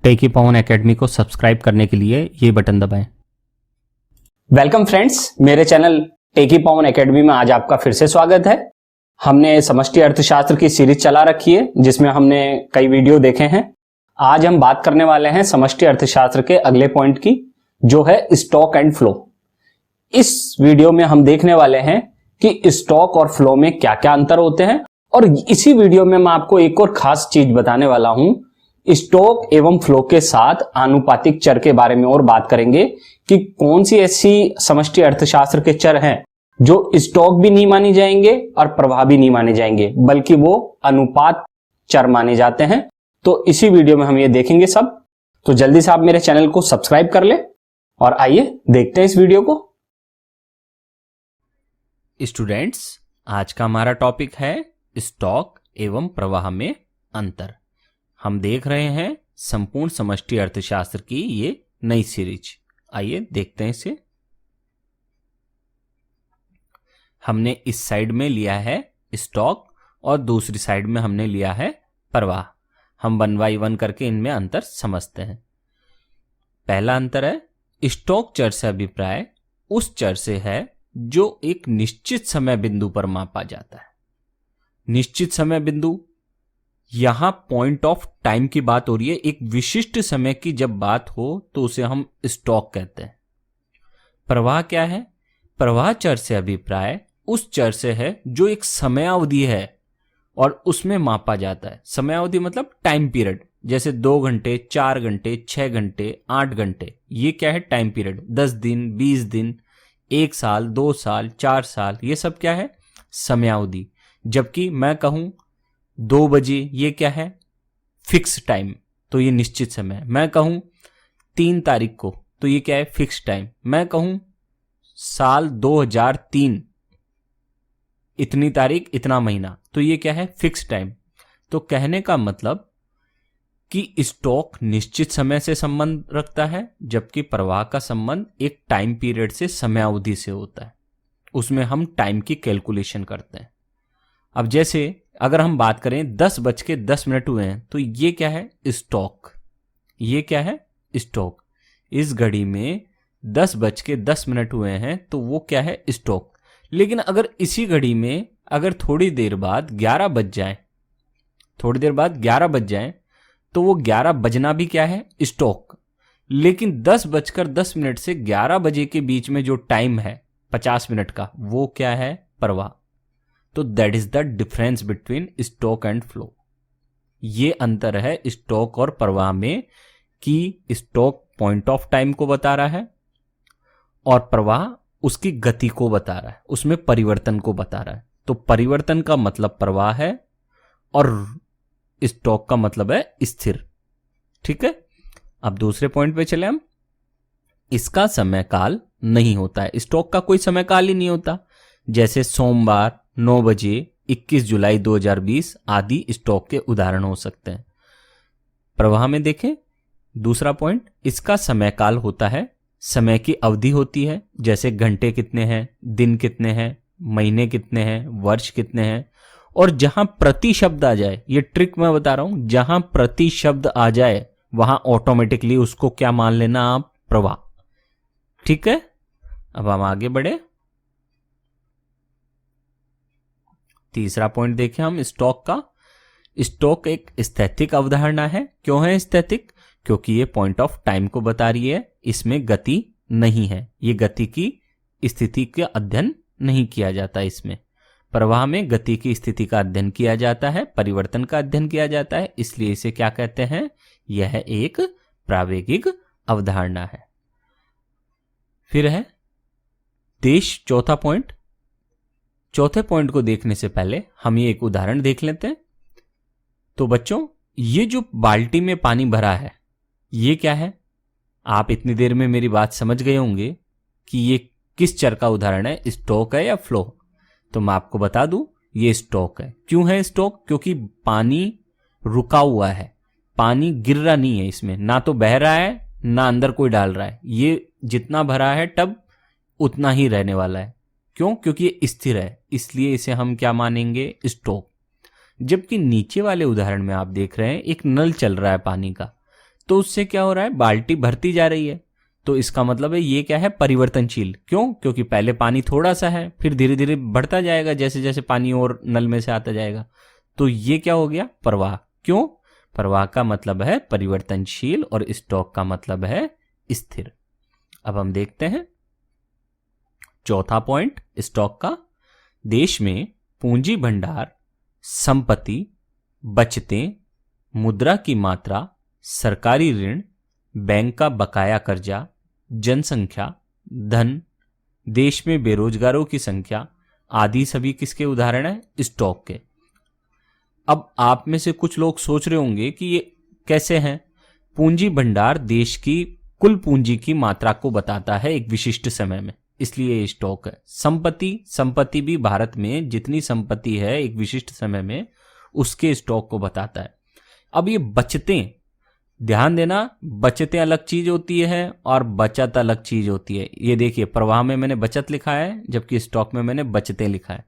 टेकी पवन academy को subscribe करने के लिए ये बटन दबाएं। वेलकम फ्रेंड्स, मेरे चैनल टेकी पवन एकेडमी में आज आपका फिर से स्वागत है। हमने समष्टि अर्थशास्त्र की सीरीज चला रखी है जिसमें हमने कई वीडियो देखे हैं। आज हम बात करने वाले हैं समष्टि अर्थशास्त्र के अगले पॉइंट की, जो है स्टॉक एंड फ्लो। इस वीडियो में हम देखने वाले हैं कि स्टॉक और फ्लो में क्या क्या अंतर होते हैं, और इसी वीडियो में मैं आपको एक और खास चीज बताने वाला हूं। स्टॉक एवं फ्लो के साथ आनुपातिक चर के बारे में और बात करेंगे कि कौन सी ऐसी समष्टि अर्थशास्त्र के चर हैं जो स्टॉक भी नहीं माने जाएंगे और प्रवाह भी नहीं माने जाएंगे, बल्कि वो अनुपात चर माने जाते हैं। तो इसी वीडियो में हम ये देखेंगे सब। तो जल्दी से आप मेरे चैनल को सब्सक्राइब कर ले और आइए देखते हैं इस वीडियो को। स्टूडेंट्स, आज का हमारा टॉपिक है स्टॉक एवं प्रवाह में अंतर। हम देख रहे हैं संपूर्ण समष्टि अर्थशास्त्र की ये नई सीरीज। आइए देखते हैं इसे। हमने इस साइड में लिया है स्टॉक और दूसरी साइड में हमने लिया है प्रवाह। हम 1 बाय 1 करके इनमें अंतर समझते हैं। पहला अंतर है, स्टॉक चर से अभिप्राय उस चर से है जो एक निश्चित समय बिंदु पर मापा जाता है। निश्चित समय बिंदु, यहां पॉइंट ऑफ टाइम की बात हो रही है। एक विशिष्ट समय की जब बात हो तो उसे हम स्टॉक कहते हैं। प्रवाह क्या है? प्रवाह चर से अभिप्राय उस चर से है जो एक समयावधि है और उसमें मापा जाता है। समयावधि मतलब टाइम पीरियड, जैसे 2 घंटे, 4 घंटे, 6 घंटे, 8 घंटे। ये क्या है? Time period. 10 दिन, 20 दिन, 1 साल, 2 साल, 4 साल, ये सब क्या है? समयावधि। जबकि मैं कहूं 2 बजे, ये क्या है? फिक्स टाइम, तो ये निश्चित समय। मैं कहूं 3 तारीख को, तो ये क्या है? Fix time. मैं कहूं साल 2003 इतनी तारीख इतना महीना, तो ये क्या है? Fix time. तो कहने का मतलब कि स्टॉक निश्चित समय से संबंध रखता है, जबकि प्रवाह का संबंध एक टाइम पीरियड से, समयावधि से होता है। उसमें हम टाइम की कैलकुलेशन करते हैं। अब जैसे अगर हम बात करें 10:10 हुए हैं, तो ये क्या है? स्टॉक। ये क्या है? स्टॉक। इस घड़ी में 10:10 हुए हैं, तो वो क्या है? स्टॉक। लेकिन अगर इसी घड़ी में अगर थोड़ी देर बाद 11 बज जाए, थोड़ी देर बाद 11 बज जाए, तो वो 11 बजना भी क्या है? स्टॉक। लेकिन 10:10 से 11 बजे के बीच में जो टाइम है 50 मिनट का, वो क्या है? प्रवाह। तो that is the difference between stock and flow. ये अंतर है स्टॉक और प्रवाह में कि स्टॉक पॉइंट ऑफ टाइम को बता रहा है और प्रवाह उसकी गति को बता रहा है, उसमें परिवर्तन को बता रहा है। तो परिवर्तन का मतलब प्रवाह है और स्टॉक का मतलब है स्थिर। ठीक है। अब दूसरे पॉइंट पे चले हम। इसका समय काल नहीं होता है। स्टॉक का कोई समय काल ही नहीं होता। जैसे सोमवार 9 बजे, 21 जुलाई 2020 आदि स्टॉक के उदाहरण हो सकते हैं। प्रवाह में देखें दूसरा पॉइंट, इसका समय काल होता है, समय की अवधि होती है। जैसे घंटे कितने हैं, दिन कितने हैं, महीने कितने हैं, वर्ष कितने हैं। और जहां प्रति शब्द आ जाए, ये ट्रिक मैं बता रहा हूं, जहां प्रति शब्द आ जाए वहां ऑटोमेटिकली उसको क्या मान लेना आप? प्रवाह। ठीक है। अब हम आगे बढ़े। तीसरा पॉइंट देखें हम स्टॉक का। स्टॉक एक स्थैतिक अवधारणा है। क्यों है स्थैतिक? क्योंकि ये पॉइंट ऑफ टाइम को बता रही है, इसमें गति नहीं है। ये गति की स्थिति का अध्ययन नहीं किया जाता। इसमें प्रवाह में गति की स्थिति का अध्ययन किया जाता है, परिवर्तन का अध्ययन किया जाता है, इसलिए इसे क्या कहते हैं? यह एक प्रावेगिक अवधारणा है। फिर है देश। चौथा पॉइंट। चौथे पॉइंट को देखने से पहले हम ये एक उदाहरण देख लेते हैं। तो बच्चों, ये जो बाल्टी में पानी भरा है, ये क्या है? आप इतनी देर में मेरी बात समझ गए होंगे कि ये किस चर का उदाहरण है, स्टॉक है या फ्लो। तो मैं आपको बता दूं, ये स्टॉक है। क्यों है स्टॉक? क्योंकि पानी रुका हुआ है, पानी गिर रहा नहीं है। इसमें ना तो बह रहा है ना अंदर कोई डाल रहा है। ये जितना भरा है टब उतना ही रहने वाला है। क्यों? क्योंकि ये स्थिर है, इसलिए इसे हम क्या मानेंगे? स्टॉक। जबकि नीचे वाले उदाहरण में आप देख रहे हैं एक नल चल रहा है पानी का, तो उससे क्या हो रहा है, बाल्टी भरती जा रही है। तो इसका मतलब है ये क्या है, परिवर्तनशील। क्यों? क्योंकि पहले पानी थोड़ा सा है, फिर धीरे धीरे बढ़ता जाएगा जैसे जैसे पानी और नल में से आता जाएगा। तो ये क्या हो गया, प्रवाह। क्यों? प्रवाह का मतलब है परिवर्तनशील और स्टॉक का मतलब है स्थिर। अब हम देखते हैं चौथा पॉइंट स्टॉक का। देश में पूंजी भंडार, संपत्ति, बचतें, मुद्रा की मात्रा, सरकारी ऋण, बैंक का बकाया कर्जा, जनसंख्या, धन, देश में बेरोजगारों की संख्या आदि सभी किसके उदाहरण हैं, स्टॉक के। अब आप में से कुछ लोग सोच रहे होंगे कि ये कैसे हैं। पूंजी भंडार देश की कुल पूंजी की मात्रा को बताता है एक विशिष्ट समय में, इसलिए ये स्टॉक है। संपत्ति भी भारत में जितनी संपत्ति है एक विशिष्ट समय में उसके स्टॉक को बताता है। अब ये बचतें, ध्यान देना, बचतें अलग चीज होती है और बचत अलग चीज होती है। ये देखिए, प्रवाह में मैंने बचत लिखा है जबकि स्टॉक में मैंने बचतें लिखा है।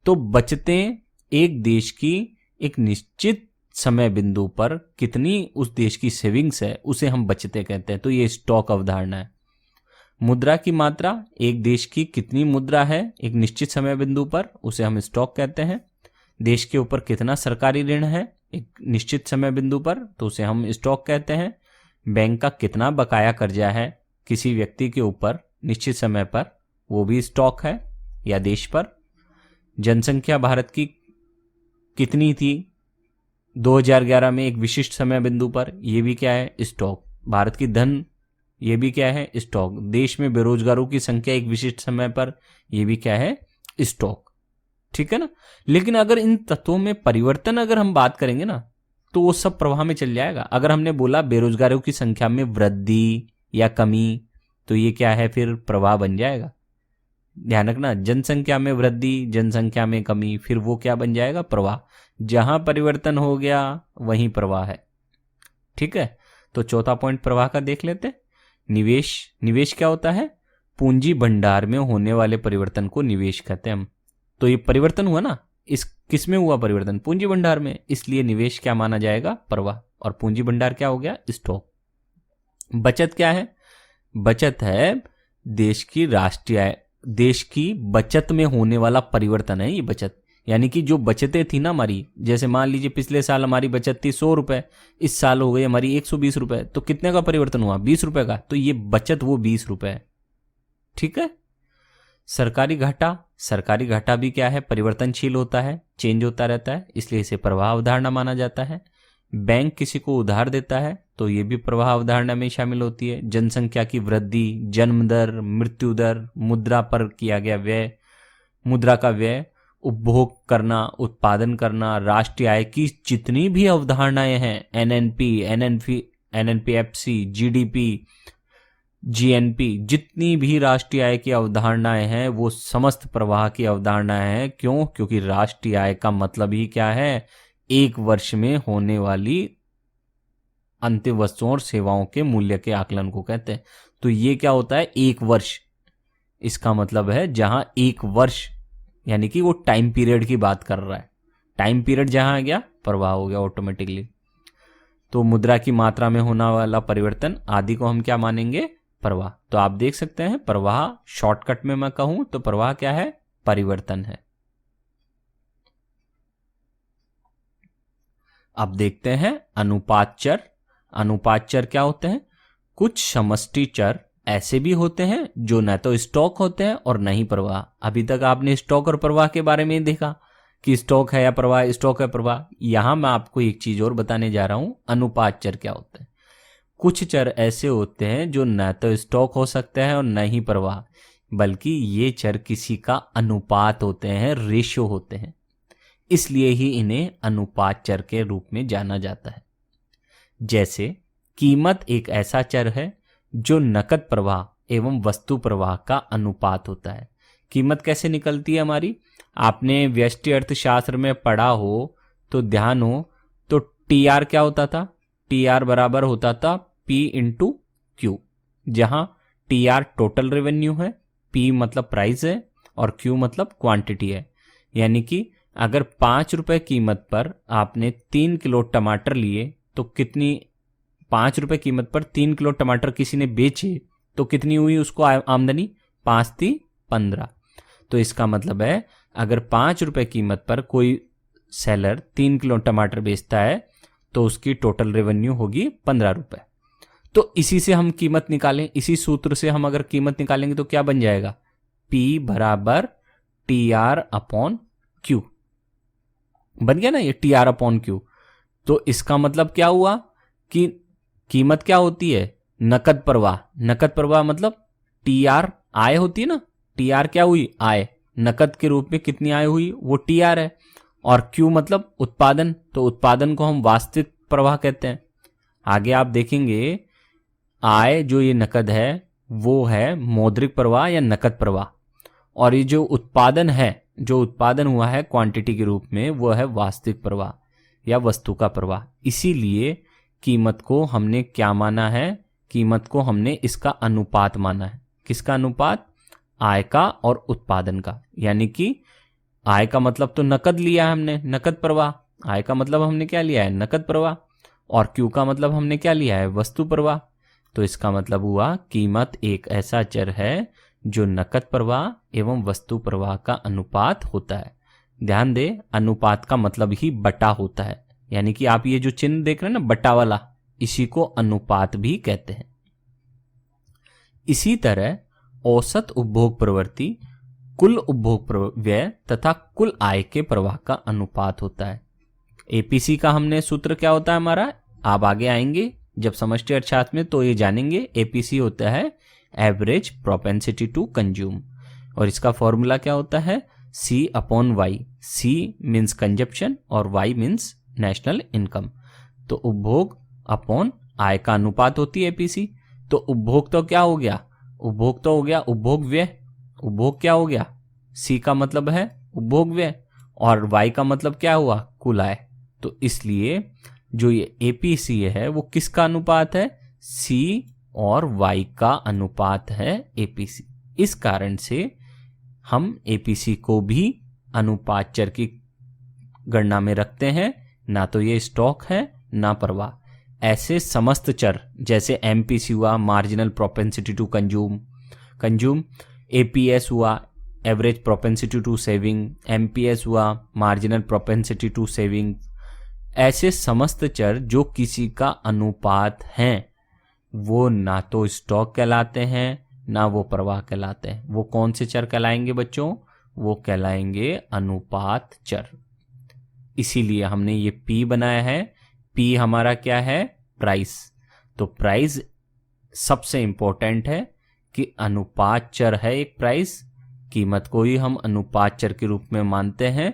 तो बचतें एक देश की एक निश्चित समय बिंदु पर कितनी उस देश की सेविंग्स है उसे हम बचतें कहते हैं। तो ये स्टॉक अवधारणा है। मुद्रा की मात्रा, एक देश की कितनी मुद्रा है एक निश्चित समय बिंदु पर, उसे हम स्टॉक कहते हैं। देश के ऊपर कितना सरकारी ऋण है एक निश्चित समय बिंदु पर, तो उसे हम स्टॉक कहते हैं। बैंक का कितना बकाया कर्जा है किसी व्यक्ति के ऊपर निश्चित समय पर, वो भी स्टॉक है या देश पर। जनसंख्या भारत की कितनी थी 2011 में एक विशिष्ट समय बिंदु पर, ये भी क्या है, स्टॉक। भारत की धन, ये भी क्या है, स्टॉक। देश में बेरोजगारों की संख्या एक विशिष्ट समय पर, ये भी क्या है, स्टॉक। ठीक है ना। लेकिन अगर इन तत्वों में परिवर्तन अगर हम बात करेंगे ना तो वो सब प्रवाह में चल जाएगा। अगर हमने बोला बेरोजगारों की संख्या में वृद्धि या कमी, तो ये क्या है, फिर प्रवाह बन जाएगा। ध्यान रखना, जनसंख्या में वृद्धि, जनसंख्या में कमी, फिर वो क्या बन जाएगा, प्रवाह। जहां परिवर्तन हो गया वहीं प्रवाह है। ठीक है। तो चौथा पॉइंट प्रवाह का देख लेते हैं। निवेश क्या होता है, पूंजी भंडार में होने वाले परिवर्तन को निवेश कहते हैं हम। तो ये परिवर्तन हुआ ना, इस किस में हुआ परिवर्तन, पूंजी भंडार में, इसलिए निवेश क्या माना जाएगा, प्रवाह। और पूंजी भंडार क्या हो गया, स्टॉक। बचत क्या है, बचत है देश की राष्ट्रीय आय, देश की बचत में होने वाला परिवर्तन है ये बचत। यानी कि जो बचतें थी ना हमारी, जैसे मान लीजिए पिछले साल हमारी बचत थी 100 रुपए, इस साल हो गई हमारी 120 रुपए, तो कितने का परिवर्तन हुआ, 20 रुपए का। तो ये बचत वो 20 रुपए है। ठीक है। सरकारी घाटा भी क्या है, परिवर्तनशील होता है, चेंज होता रहता है, इसलिए इसे प्रवाह अवधारणा माना जाता है। बैंक किसी को उधार देता है तो ये भी प्रवाह अवधारणा में शामिल होती है। जनसंख्या की वृद्धि, जन्म दर, मृत्यु दर, मुद्रा पर किया गया व्यय, मुद्रा का व्यय, उपभोग करना, उत्पादन करना, राष्ट्रीय आय की जितनी भी अवधारणाएं हैं, एनएनपीएफसी, जीडीपी, जीएनपी, जितनी भी राष्ट्रीय आय की अवधारणाएं हैं वो समस्त प्रवाह की अवधारणाएं हैं। क्यों? क्योंकि राष्ट्रीय आय का मतलब ही क्या है, एक वर्ष में होने वाली अंतिम वस्तुओं और सेवाओं के मूल्य के आकलन को कहते हैं। तो ये क्या होता है, एक वर्ष। इसका मतलब है जहां एक वर्ष, यानी कि वो टाइम पीरियड की बात कर रहा है। टाइम पीरियड जहां आ गया, प्रवाह हो गया ऑटोमेटिकली। तो मुद्रा की मात्रा में होने वाला परिवर्तन आदि को हम क्या मानेंगे, प्रवाह। तो आप देख सकते हैं प्रवाह, शॉर्टकट में मैं कहूं तो प्रवाह क्या है, परिवर्तन है। अब देखते हैं अनुपात चर। अनुपात चर क्या होते हैं, कुछ समष्टि चर ऐसे भी होते हैं जो न तो स्टॉक होते हैं और न ही प्रवाह। अभी तक आपने स्टॉक और प्रवाह के बारे में देखा कि स्टॉक है या प्रवाह, स्टॉक है प्रवाह। यहां मैं आपको एक चीज और बताने जा रहा हूं, अनुपात चर क्या होते हैं। कुछ चर ऐसे होते हैं जो न तो स्टॉक हो सकते हैं और न ही प्रवाह, बल्कि ये चर किसी का अनुपात होते हैं, रेशियो होते हैं, इसलिए ही इन्हें अनुपात चर के रूप में जाना जाता है। जैसे कीमत एक ऐसा चर है जो नकद प्रवाह एवं वस्तु प्रवाह का अनुपात होता है। कीमत कैसे निकलती है हमारी, आपने व्यष्टि अर्थशास्त्र में पढ़ा हो तो ध्यान हो तो टीआर क्या होता था, टीआर बराबर होता था पी इंटू क्यू, जहां टीआर टोटल रेवेन्यू है, पी मतलब प्राइस है और क्यू मतलब क्वांटिटी है। यानी कि अगर 5 रुपए कीमत पर आपने 3 किलो टमाटर लिए तो कितनी, 5 रुपए कीमत पर 3 किलो टमाटर किसी ने बेचे तो कितनी हुई उसको आमदनी, 5 × 15। तो इसका मतलब है अगर 5 रुपए कीमत पर कोई सेलर 3 किलो टमाटर बेचता है तो उसकी टोटल रेवेन्यू होगी 15 रुपए। तो इसी से हम कीमत निकालें, इसी सूत्र से हम अगर कीमत निकालेंगे तो क्या बन जाएगा, P = TR/Q। बन गया ना ये TR/Q। तो इसका मतलब क्या हुआ कि कीमत क्या होती है, नकद प्रवाह। नकद प्रवाह मतलब TR आय होती है ना, TR क्या हुई, आय। नकद के रूप में कितनी आय हुई वो TR है। और Q मतलब उत्पादन, तो उत्पादन को हम वास्तविक प्रवाह कहते हैं। आगे आप देखेंगे आय जो ये नकद है वो है मौद्रिक प्रवाह या नकद प्रवाह, और ये जो उत्पादन है, जो उत्पादन हुआ है क्वांटिटी के रूप में, वो है वास्तविक प्रवाह या वस्तु का प्रवाह। इसीलिए कीमत को हमने क्या माना है, कीमत को हमने इसका अनुपात माना है। किसका अनुपात, आय का और उत्पादन का। यानी कि आय का मतलब तो नकद लिया है हमने, नकद प्रवाह। आय का मतलब हमने क्या लिया है, नकद प्रवाह। और क्यू का मतलब हमने क्या लिया है, वस्तु प्रवाह। तो इसका मतलब हुआ कीमत एक ऐसा चर है जो नकद प्रवाह एवं वस्तु प्रवाह का अनुपात होता है। ध्यान दे, अनुपात का मतलब ही बटा होता है। यानी कि आप ये जो चिन्ह देख रहे हैं ना बटा वाला, इसी को अनुपात भी कहते हैं। इसी तरह औसत उपभोग प्रवृत्ति कुल उपभोग व्यय तथा कुल आय के प्रवाह का अनुपात होता है। एपीसी का हमने सूत्र क्या होता है हमारा, आप आगे आएंगे जब समष्टि अर्थशास्त्र में तो ये जानेंगे। एपीसी होता है एवरेज प्रोपेंसिटी टू कंज्यूम, और इसका फॉर्मूला क्या होता है, C/Y। C मीन्स कंजप्शन और Y मीन्स नेशनल इनकम। तो उपभोग अपॉन आय का अनुपात होती है एपीसी। तो उपभोग तो क्या हो गया, उपभोग तो हो गया उपभोग व्यय। उपभोग क्या हो गया, C का मतलब है उपभोग व्यय, और Y का मतलब क्या हुआ, कुल आय। तो इसलिए जो ये एपीसी है वो किसका अनुपात है, C और Y का अनुपात है एपीसी। इस कारण से हम एपीसी को भी अनुपात चर की गणना में रखते हैं, ना तो ये स्टॉक है ना प्रवाह। ऐसे समस्त चर जैसे एमपीसी हुआ, marginal propensity to consume, APS हुआ, average propensity to saving, MPS हुआ, मार्जिनल प्रोपेंसिटी टू सेविंग, ऐसे समस्त चर जो किसी का अनुपात हैं वो ना तो स्टॉक कहलाते हैं ना वो प्रवाह कहलाते हैं। वो कौन से चर कहलाएंगे बच्चों, वो कहलाएंगे अनुपात चर। इसीलिए हमने ये P बनाया है। P हमारा क्या है, प्राइस। तो प्राइस सबसे इंपॉर्टेंट है कि अनुपात चर है एक प्राइस। कीमत को ही हम अनुपात चर के रूप में मानते हैं,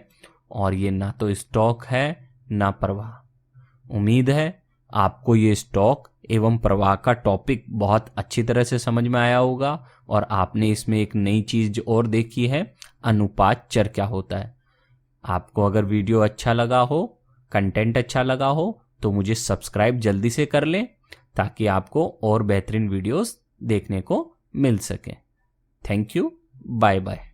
और ये ना तो स्टॉक है ना प्रवाह। उम्मीद है आपको ये स्टॉक एवं प्रवाह का टॉपिक बहुत अच्छी तरह से समझ में आया होगा, और आपने इसमें एक नई चीज और देखी है, अनुपात चर क्या होता है। आपको अगर वीडियो अच्छा लगा हो, कंटेंट अच्छा लगा हो, तो मुझे सब्सक्राइब जल्दी से कर लें ताकि आपको और बेहतरीन वीडियोस देखने को मिल सके। Thank you, bye bye.